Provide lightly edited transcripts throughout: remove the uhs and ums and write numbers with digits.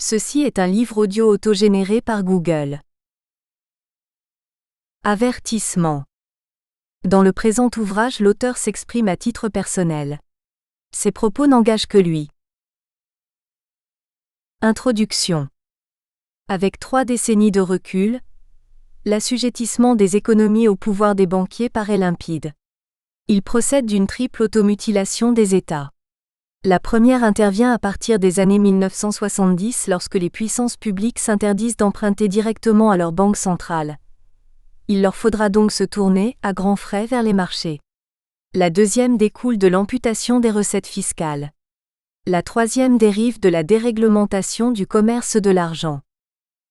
Ceci est un livre audio autogénéré par Google. Avertissement. Dans le présent ouvrage, l'auteur s'exprime à titre personnel. Ses propos n'engagent que lui. Introduction. Avec 3 décennies de recul, l'assujettissement des économies au pouvoir des banquiers paraît limpide. Il procède d'une triple automutilation des États. La première intervient à partir des années 1970 lorsque les puissances publiques s'interdisent d'emprunter directement à leurs banques centrales. Il leur faudra donc se tourner, à grands frais, vers les marchés. La deuxième découle de l'amputation des recettes fiscales. La troisième dérive de la déréglementation du commerce de l'argent.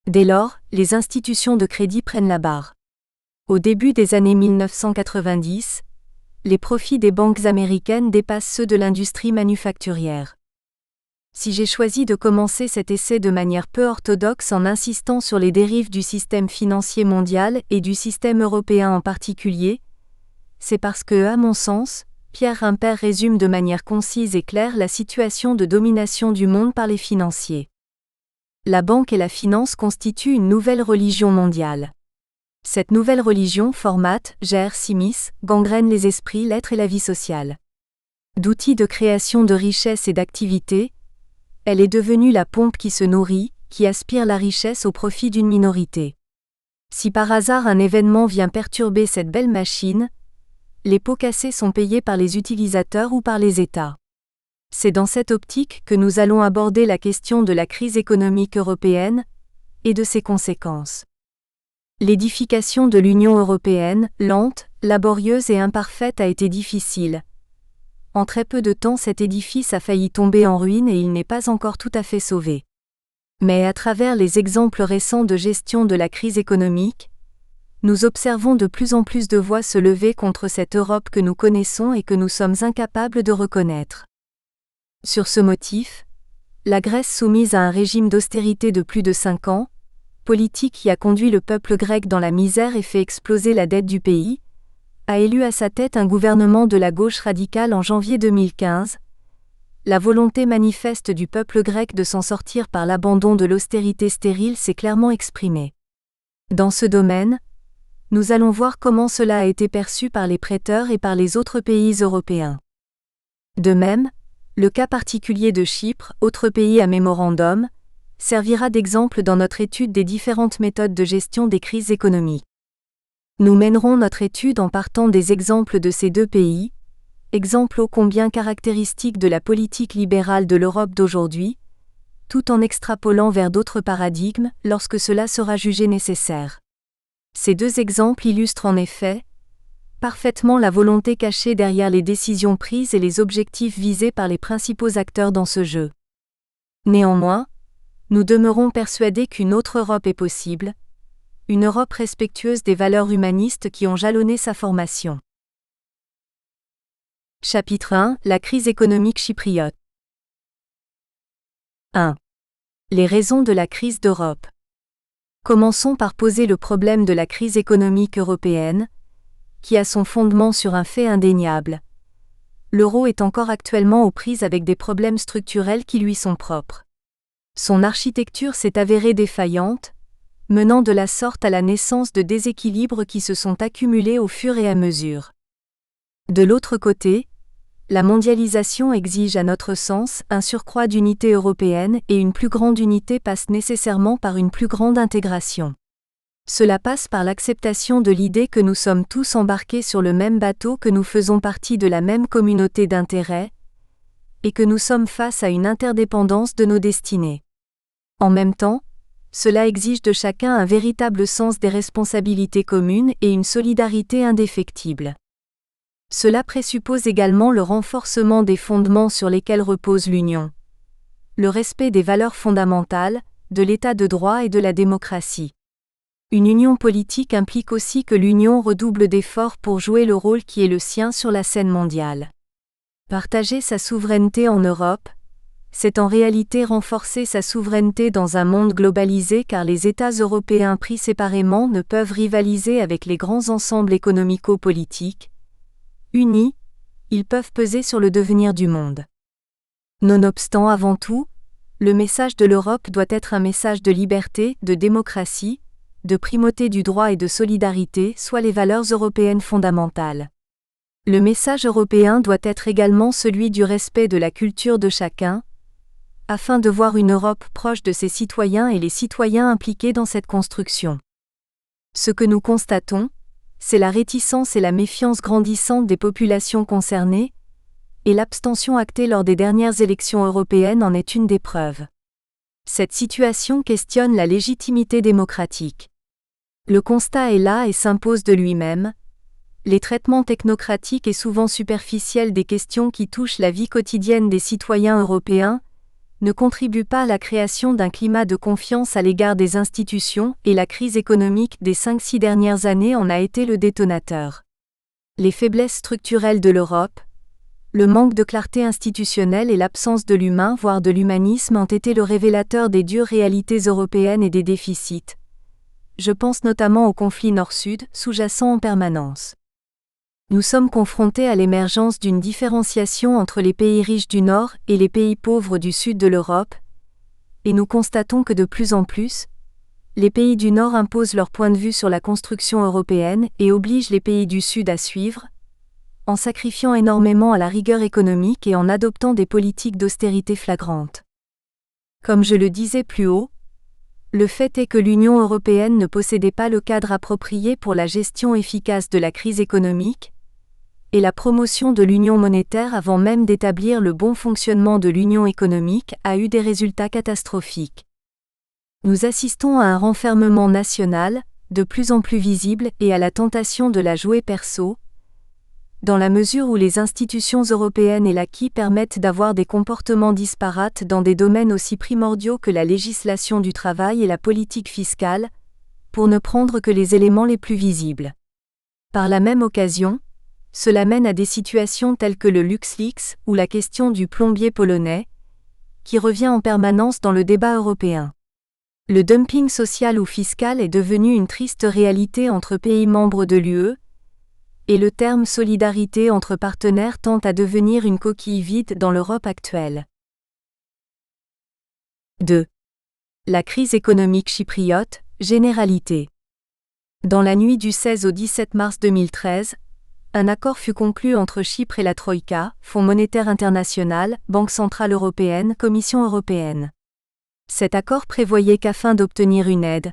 Dès lors, les institutions de crédit prennent la barre. Au début des années 1990, les profits des banques américaines dépassent ceux de l'industrie manufacturière. Si j'ai choisi de commencer cet essai de manière peu orthodoxe en insistant sur les dérives du système financier mondial et du système européen en particulier, c'est parce que, à mon sens, Pierre Rymper résume de manière concise et claire la situation de domination du monde par les financiers. La banque et la finance constituent une nouvelle religion mondiale. Cette nouvelle religion formate, gère, s'immisce, gangrène les esprits, l'être et la vie sociale. D'outils de création de richesse et d'activité, elle est devenue la pompe qui se nourrit, qui aspire la richesse au profit d'une minorité. Si par hasard un événement vient perturber cette belle machine, les pots cassés sont payés par les utilisateurs ou par les États. C'est dans cette optique que nous allons aborder la question de la crise économique européenne et de ses conséquences. L'édification de l'Union européenne, lente, laborieuse et imparfaite, a été difficile. En très peu de temps, cet édifice a failli tomber en ruine et il n'est pas encore tout à fait sauvé. Mais à travers les exemples récents de gestion de la crise économique, nous observons de plus en plus de voix se lever contre cette Europe que nous connaissons et que nous sommes incapables de reconnaître. Sur ce motif, la Grèce, soumise à un régime d'austérité de plus de 5 ans, politique qui a conduit le peuple grec dans la misère et fait exploser la dette du pays, a élu à sa tête un gouvernement de la gauche radicale en janvier 2015. La volonté manifeste du peuple grec de s'en sortir par l'abandon de l'austérité stérile s'est clairement exprimée. Dans ce domaine, nous allons voir comment cela a été perçu par les prêteurs et par les autres pays européens. De même, le cas particulier de Chypre, autre pays à mémorandum, servira d'exemple dans notre étude des différentes méthodes de gestion des crises économiques. Nous mènerons notre étude en partant des exemples de ces 2 pays, exemples ô combien caractéristiques de la politique libérale de l'Europe d'aujourd'hui, tout en extrapolant vers d'autres paradigmes lorsque cela sera jugé nécessaire. Ces 2 exemples illustrent en effet parfaitement la volonté cachée derrière les décisions prises et les objectifs visés par les principaux acteurs dans ce jeu. Néanmoins, nous demeurons persuadés qu'une autre Europe est possible, une Europe respectueuse des valeurs humanistes qui ont jalonné sa formation. Chapitre 1 : La crise économique chypriote. 1. Les raisons de la crise d'Europe. Commençons par poser le problème de la crise économique européenne, qui a son fondement sur un fait indéniable. L'euro est encore actuellement aux prises avec des problèmes structurels qui lui sont propres. Son architecture s'est avérée défaillante, menant de la sorte à la naissance de déséquilibres qui se sont accumulés au fur et à mesure. De l'autre côté, la mondialisation exige à notre sens un surcroît d'unité européenne et une plus grande unité passe nécessairement par une plus grande intégration. Cela passe par l'acceptation de l'idée que nous sommes tous embarqués sur le même bateau, que nous faisons partie de la même communauté d'intérêts, et que nous sommes face à une interdépendance de nos destinées. En même temps, cela exige de chacun un véritable sens des responsabilités communes et une solidarité indéfectible. Cela présuppose également le renforcement des fondements sur lesquels repose l'Union. Le respect des valeurs fondamentales, de l'état de droit et de la démocratie. Une union politique implique aussi que l'Union redouble d'efforts pour jouer le rôle qui est le sien sur la scène mondiale. Partager sa souveraineté en Europe, c'est en réalité renforcer sa souveraineté dans un monde globalisé, car les États européens pris séparément ne peuvent rivaliser avec les grands ensembles économico-politiques. Unis, ils peuvent peser sur le devenir du monde. Nonobstant, avant tout, le message de l'Europe doit être un message de liberté, de démocratie, de primauté du droit et de solidarité, soit les valeurs européennes fondamentales. Le message européen doit être également celui du respect de la culture de chacun, afin de voir une Europe proche de ses citoyens et les citoyens impliqués dans cette construction. Ce que nous constatons, c'est la réticence et la méfiance grandissante des populations concernées, et l'abstention actée lors des dernières élections européennes en est une des preuves. Cette situation questionne la légitimité démocratique. Le constat est là et s'impose de lui-même. Les traitements technocratiques et souvent superficiels des questions qui touchent la vie quotidienne des citoyens européens ne contribuent pas à la création d'un climat de confiance à l'égard des institutions, et la crise économique des 5-6 dernières années en a été le détonateur. Les faiblesses structurelles de l'Europe, le manque de clarté institutionnelle et l'absence de l'humain, voire de l'humanisme, ont été le révélateur des dures réalités européennes et des déficits. Je pense notamment au conflit Nord-Sud, sous-jacent en permanence. Nous sommes confrontés à l'émergence d'une différenciation entre les pays riches du Nord et les pays pauvres du Sud de l'Europe, et nous constatons que de plus en plus, les pays du Nord imposent leur point de vue sur la construction européenne et obligent les pays du Sud à suivre, en sacrifiant énormément à la rigueur économique et en adoptant des politiques d'austérité flagrantes. Comme je le disais plus haut, le fait est que l'Union européenne ne possédait pas le cadre approprié pour la gestion efficace de la crise économique, et la promotion de l'union monétaire avant même d'établir le bon fonctionnement de l'union économique a eu des résultats catastrophiques. Nous assistons à un renfermement national, de plus en plus visible, et à la tentation de la jouer perso, dans la mesure où les institutions européennes et l'acquis permettent d'avoir des comportements disparates dans des domaines aussi primordiaux que la législation du travail et la politique fiscale, pour ne prendre que les éléments les plus visibles. Par la même occasion, cela mène à des situations telles que le LuxLeaks ou la question du plombier polonais, qui revient en permanence dans le débat européen. Le dumping social ou fiscal est devenu une triste réalité entre pays membres de l'UE, et le terme solidarité entre partenaires tend à devenir une coquille vide dans l'Europe actuelle. 2. La crise économique chypriote, généralité. Dans la nuit du 16 au 17 mars 2013, un accord fut conclu entre Chypre et la Troïka, Fonds monétaire international, Banque centrale européenne, Commission européenne. Cet accord prévoyait qu'afin d'obtenir une aide,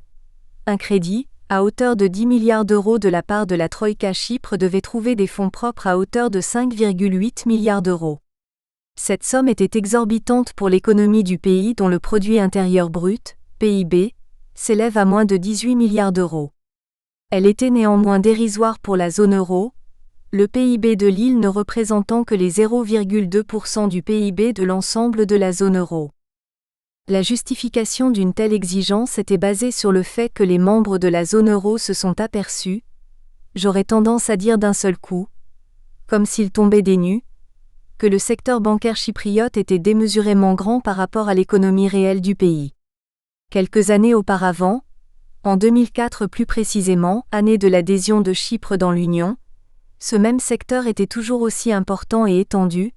un crédit, à hauteur de 10 milliards d'euros de la part de la Troïka, Chypre devait trouver des fonds propres à hauteur de 5,8 milliards d'euros. Cette somme était exorbitante pour l'économie du pays dont le produit intérieur brut, PIB, s'élève à moins de 18 milliards d'euros. Elle était néanmoins dérisoire pour la zone euro, le PIB de l'île ne représentant que les 0,2% du PIB de l'ensemble de la zone euro. La justification d'une telle exigence était basée sur le fait que les membres de la zone euro se sont aperçus, j'aurais tendance à dire d'un seul coup, comme s'ils tombaient des nues, que le secteur bancaire chypriote était démesurément grand par rapport à l'économie réelle du pays. Quelques années auparavant, en 2004 plus précisément, année de l'adhésion de Chypre dans l'Union, ce même secteur était toujours aussi important et étendu,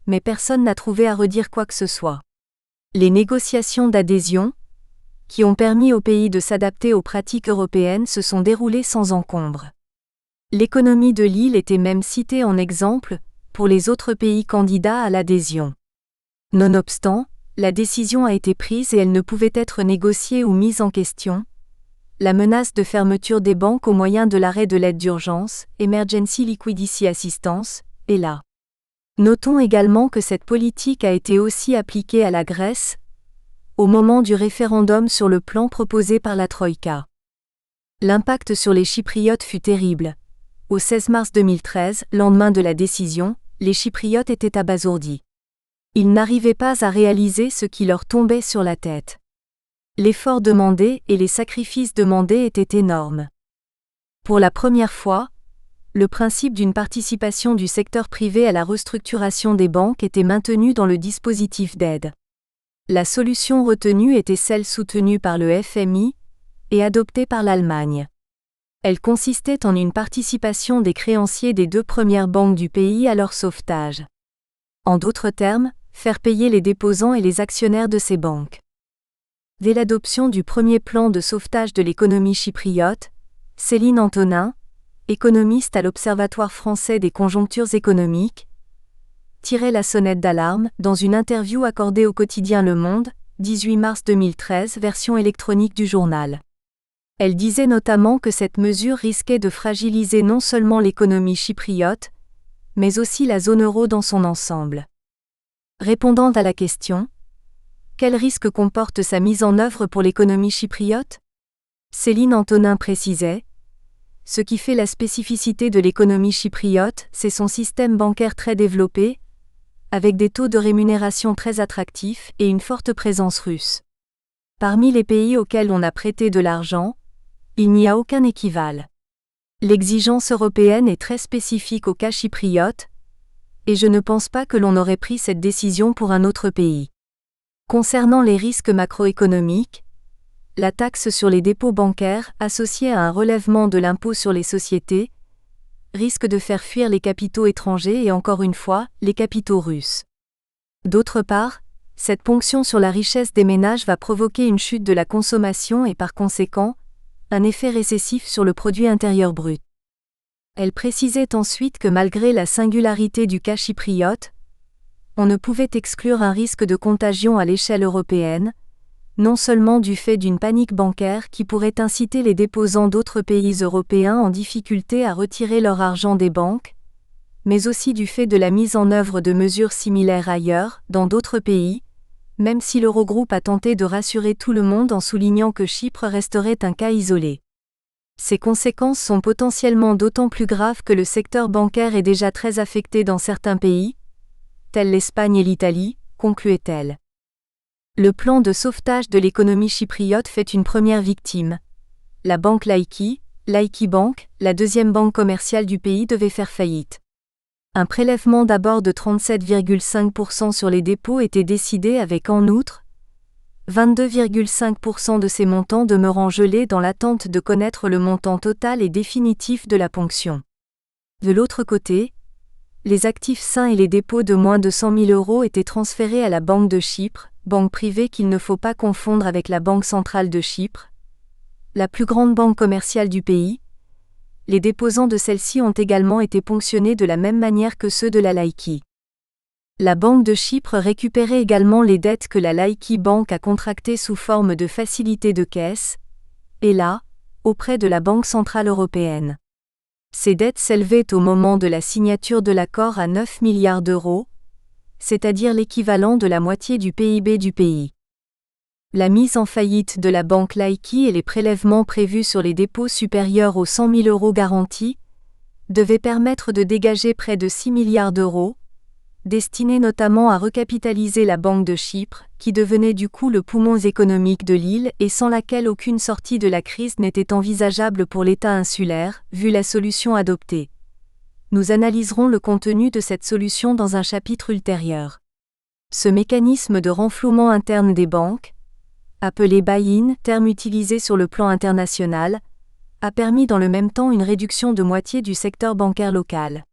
mais personne n'a trouvé à redire quoi que ce soit. Les négociations d'adhésion, qui ont permis au pays de s'adapter aux pratiques européennes, se sont déroulées sans encombre. L'économie de l'île était même citée en exemple pour les autres pays candidats à l'adhésion. Nonobstant, la décision a été prise et elle ne pouvait être négociée ou mise en question. La menace de fermeture des banques au moyen de l'arrêt de l'aide d'urgence, Emergency Liquidity Assistance, est là. Notons également que cette politique a été aussi appliquée à la Grèce, au moment du référendum sur le plan proposé par la Troïka. L'impact sur les Chypriotes fut terrible. Au 16 mars 2013, lendemain de la décision, les Chypriotes étaient abasourdis. Ils n'arrivaient pas à réaliser ce qui leur tombait sur la tête. L'effort demandé et les sacrifices demandés étaient énormes. Pour la première fois, le principe d'une participation du secteur privé à la restructuration des banques était maintenu dans le dispositif d'aide. La solution retenue était celle soutenue par le FMI et adoptée par l'Allemagne. Elle consistait en une participation des créanciers des 2 premières banques du pays à leur sauvetage. En d'autres termes, faire payer les déposants et les actionnaires de ces banques. Dès l'adoption du premier plan de sauvetage de l'économie chypriote, Céline Antonin, économiste à l'Observatoire français des conjonctures économiques, tirait la sonnette d'alarme dans une interview accordée au quotidien Le Monde, 18 mars 2013, version électronique du journal. Elle disait notamment que cette mesure risquait de fragiliser non seulement l'économie chypriote, mais aussi la zone euro dans son ensemble. Répondant à la question, quel risque comporte sa mise en œuvre pour l'économie chypriote ? Céline Antonin précisait : ce qui fait la spécificité de l'économie chypriote, c'est son système bancaire très développé, avec des taux de rémunération très attractifs et une forte présence russe. Parmi les pays auxquels on a prêté de l'argent, il n'y a aucun équivalent. L'exigence européenne est très spécifique au cas chypriote, et je ne pense pas que l'on aurait pris cette décision pour un autre pays. Concernant les risques macroéconomiques, la taxe sur les dépôts bancaires, associée à un relèvement de l'impôt sur les sociétés, risque de faire fuir les capitaux étrangers et encore une fois, les capitaux russes. D'autre part, cette ponction sur la richesse des ménages va provoquer une chute de la consommation et par conséquent, un effet récessif sur le produit intérieur brut. Elle précisait ensuite que malgré la singularité du cas chypriote, on ne pouvait exclure un risque de contagion à l'échelle européenne, non seulement du fait d'une panique bancaire qui pourrait inciter les déposants d'autres pays européens en difficulté à retirer leur argent des banques, mais aussi du fait de la mise en œuvre de mesures similaires ailleurs, dans d'autres pays, même si l'Eurogroupe a tenté de rassurer tout le monde en soulignant que Chypre resterait un cas isolé. Ces conséquences sont potentiellement d'autant plus graves que le secteur bancaire est déjà très affecté dans certains pays, tels l'Espagne et l'Italie, concluait-elle. Le plan de sauvetage de l'économie chypriote fait une première victime. La banque Laiki Bank, la deuxième banque commerciale du pays, devait faire faillite. Un prélèvement d'abord de 37,5% sur les dépôts était décidé avec en outre 22,5% de ces montants demeurant gelés dans l'attente de connaître le montant total et définitif de la ponction. De l'autre côté, les actifs sains et les dépôts de moins de 100 000 € étaient transférés à la Banque de Chypre, banque privée qu'il ne faut pas confondre avec la Banque centrale de Chypre, la plus grande banque commerciale du pays. Les déposants de celle-ci ont également été ponctionnés de la même manière que ceux de la Laiki. La Banque de Chypre récupérait également les dettes que la Laiki Bank a contractées sous forme de facilité de caisse, et là, auprès de la Banque centrale européenne. Ces dettes s'élevaient au moment de la signature de l'accord à 9 milliards d'euros, c'est-à-dire l'équivalent de la moitié du PIB du pays. La mise en faillite de la banque Laiki et les prélèvements prévus sur les dépôts supérieurs aux 100 000 € garantis devaient permettre de dégager près de 6 milliards d'euros, destinés notamment à recapitaliser la Banque de Chypre, qui devenait du coup le poumon économique de l'île et sans laquelle aucune sortie de la crise n'était envisageable pour l'État insulaire, vu la solution adoptée. Nous analyserons le contenu de cette solution dans un chapitre ultérieur. Ce mécanisme de renflouement interne des banques, appelé buy-in, terme utilisé sur le plan international, a permis dans le même temps une réduction de moitié du secteur bancaire local.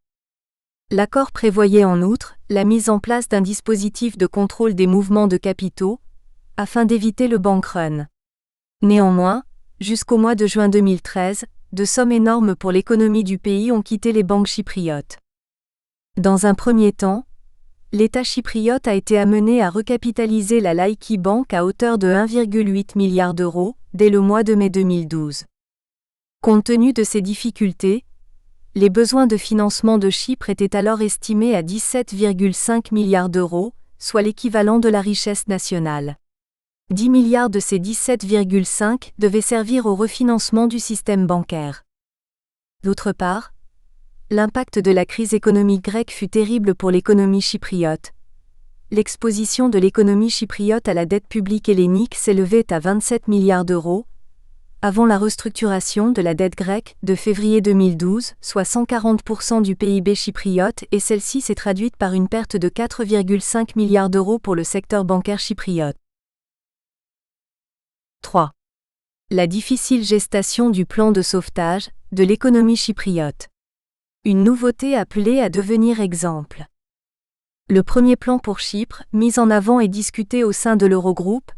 L'accord prévoyait en outre la mise en place d'un dispositif de contrôle des mouvements de capitaux, afin d'éviter le bank run. Néanmoins, jusqu'au mois de juin 2013, de sommes énormes pour l'économie du pays ont quitté les banques chypriotes. Dans un premier temps, l'État chypriote a été amené à recapitaliser la Laiki Bank à hauteur de 1,8 milliard d'euros, dès le mois de mai 2012. Compte tenu de ces difficultés, les besoins de financement de Chypre étaient alors estimés à 17,5 milliards d'euros, soit l'équivalent de la richesse nationale. 10 milliards de ces 17,5 devaient servir au refinancement du système bancaire. D'autre part, l'impact de la crise économique grecque fut terrible pour l'économie chypriote. L'exposition de l'économie chypriote à la dette publique hellénique s'élevait à 27 milliards d'euros, avant la restructuration de la dette grecque de février 2012, soit 140% du PIB chypriote, et celle-ci s'est traduite par une perte de 4,5 milliards d'euros pour le secteur bancaire chypriote. 3. La difficile gestation du plan de sauvetage de l'économie chypriote. Une nouveauté appelée à devenir exemple. Le premier plan pour Chypre, mis en avant et discuté au sein de l'Eurogroupe,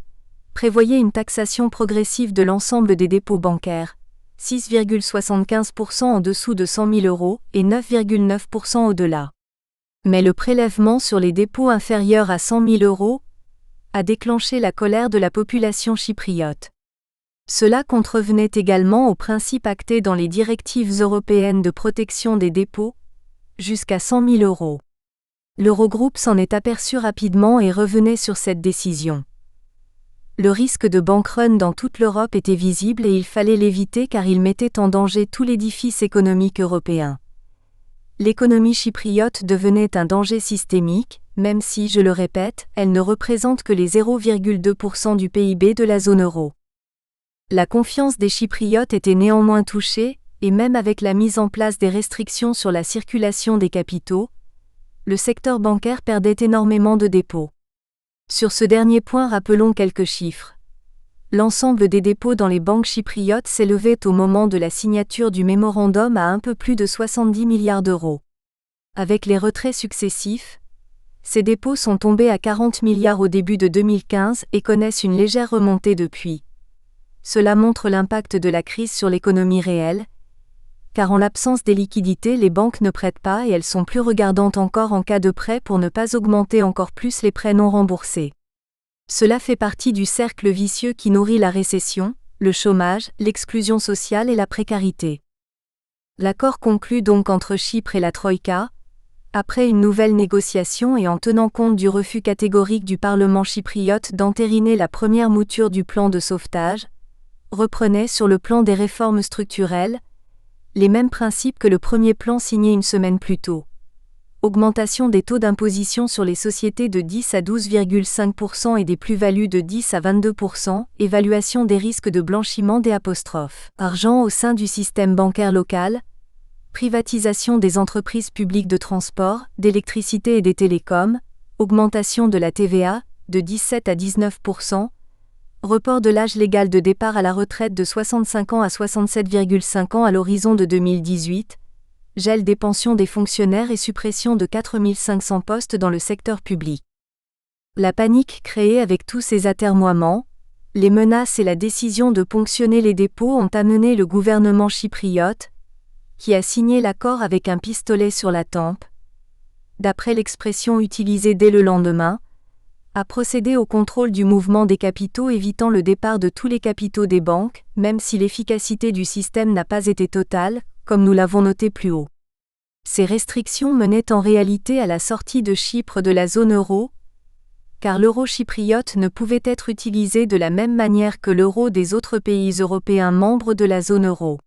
prévoyait une taxation progressive de l'ensemble des dépôts bancaires, 6,75% en dessous de 100 000 € et 9,9% au-delà. Mais le prélèvement sur les dépôts inférieurs à 100 000 € a déclenché la colère de la population chypriote. Cela contrevenait également aux principes actés dans les directives européennes de protection des dépôts, jusqu'à 100 000 €. L'Eurogroupe s'en est aperçu rapidement et revenait sur cette décision. Le risque de bank run dans toute l'Europe était visible et il fallait l'éviter car il mettait en danger tout l'édifice économique européen. L'économie chypriote devenait un danger systémique, même si, je le répète, elle ne représente que les 0,2% du PIB de la zone euro. La confiance des Chypriotes était néanmoins touchée, et même avec la mise en place des restrictions sur la circulation des capitaux, le secteur bancaire perdait énormément de dépôts. Sur ce dernier point, rappelons quelques chiffres. L'ensemble des dépôts dans les banques chypriotes s'élevait au moment de la signature du mémorandum à un peu plus de 70 milliards d'euros. Avec les retraits successifs, ces dépôts sont tombés à 40 milliards au début de 2015 et connaissent une légère remontée depuis. Cela montre l'impact de la crise sur l'économie réelle, car en l'absence des liquidités, les banques ne prêtent pas et elles sont plus regardantes encore en cas de prêt pour ne pas augmenter encore plus les prêts non remboursés. Cela fait partie du cercle vicieux qui nourrit la récession, le chômage, l'exclusion sociale et la précarité. L'accord conclu donc entre Chypre et la Troïka, après une nouvelle négociation et en tenant compte du refus catégorique du Parlement chypriote d'entériner la première mouture du plan de sauvetage, reprenait sur le plan des réformes structurelles les mêmes principes que le premier plan signé une semaine plus tôt. Augmentation des taux d'imposition sur les sociétés de 10 à 12,5% et des plus-values de 10 à 22%, évaluation des risques de blanchiment des argent au sein du système bancaire local, privatisation des entreprises publiques de transport, d'électricité et des télécoms, augmentation de la TVA, de 17 à 19%, report de l'âge légal de départ à la retraite de 65 ans à 67,5 ans à l'horizon de 2018, gel des pensions des fonctionnaires et suppression de 4 500 postes dans le secteur public. La panique créée avec tous ces atermoiements, les menaces et la décision de ponctionner les dépôts ont amené le gouvernement chypriote, qui a signé l'accord avec un pistolet sur la tempe, d'après l'expression utilisée dès le lendemain, a procédé au contrôle du mouvement des capitaux évitant le départ de tous les capitaux des banques, même si l'efficacité du système n'a pas été totale, comme nous l'avons noté plus haut. Ces restrictions menaient en réalité à la sortie de Chypre de la zone euro, car l'euro chypriote ne pouvait être utilisé de la même manière que l'euro des autres pays européens membres de la zone euro.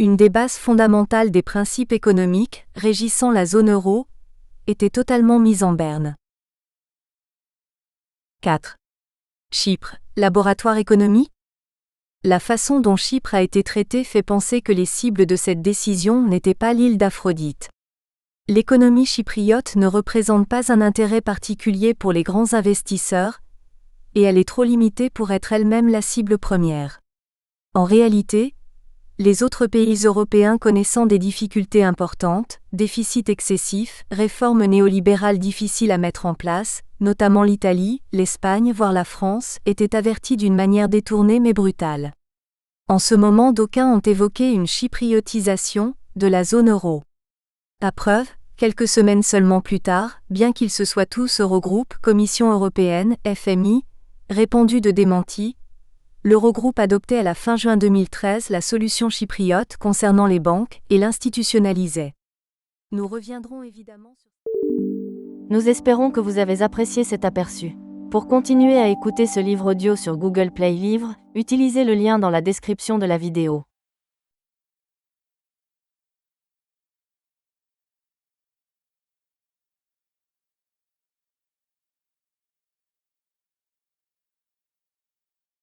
Une des bases fondamentales des principes économiques régissant la zone euro était totalement mise en berne. 4. Chypre, laboratoire économique ? La façon dont Chypre a été traitée fait penser que les cibles de cette décision n'étaient pas l'île d'Aphrodite. L'économie chypriote ne représente pas un intérêt particulier pour les grands investisseurs, et elle est trop limitée pour être elle-même la cible première. En réalité, les autres pays européens connaissant des difficultés importantes, déficits excessifs, réformes néolibérales difficiles à mettre en place, notamment l'Italie, l'Espagne voire la France, étaient avertis d'une manière détournée mais brutale. En ce moment, d'aucuns ont évoqué une chypriotisation de la zone euro. À preuve, quelques semaines seulement plus tard, bien qu'ils se soient tous Eurogroupe, Commission européenne, FMI, répandus de démentis, l'Eurogroupe adoptait à la fin juin 2013 la solution chypriote concernant les banques et l'institutionnalisait. Nous reviendrons évidemment sur... Nous espérons que vous avez apprécié cet aperçu. Pour continuer à écouter ce livre audio sur Google Play Livres, utilisez le lien dans la description de la vidéo.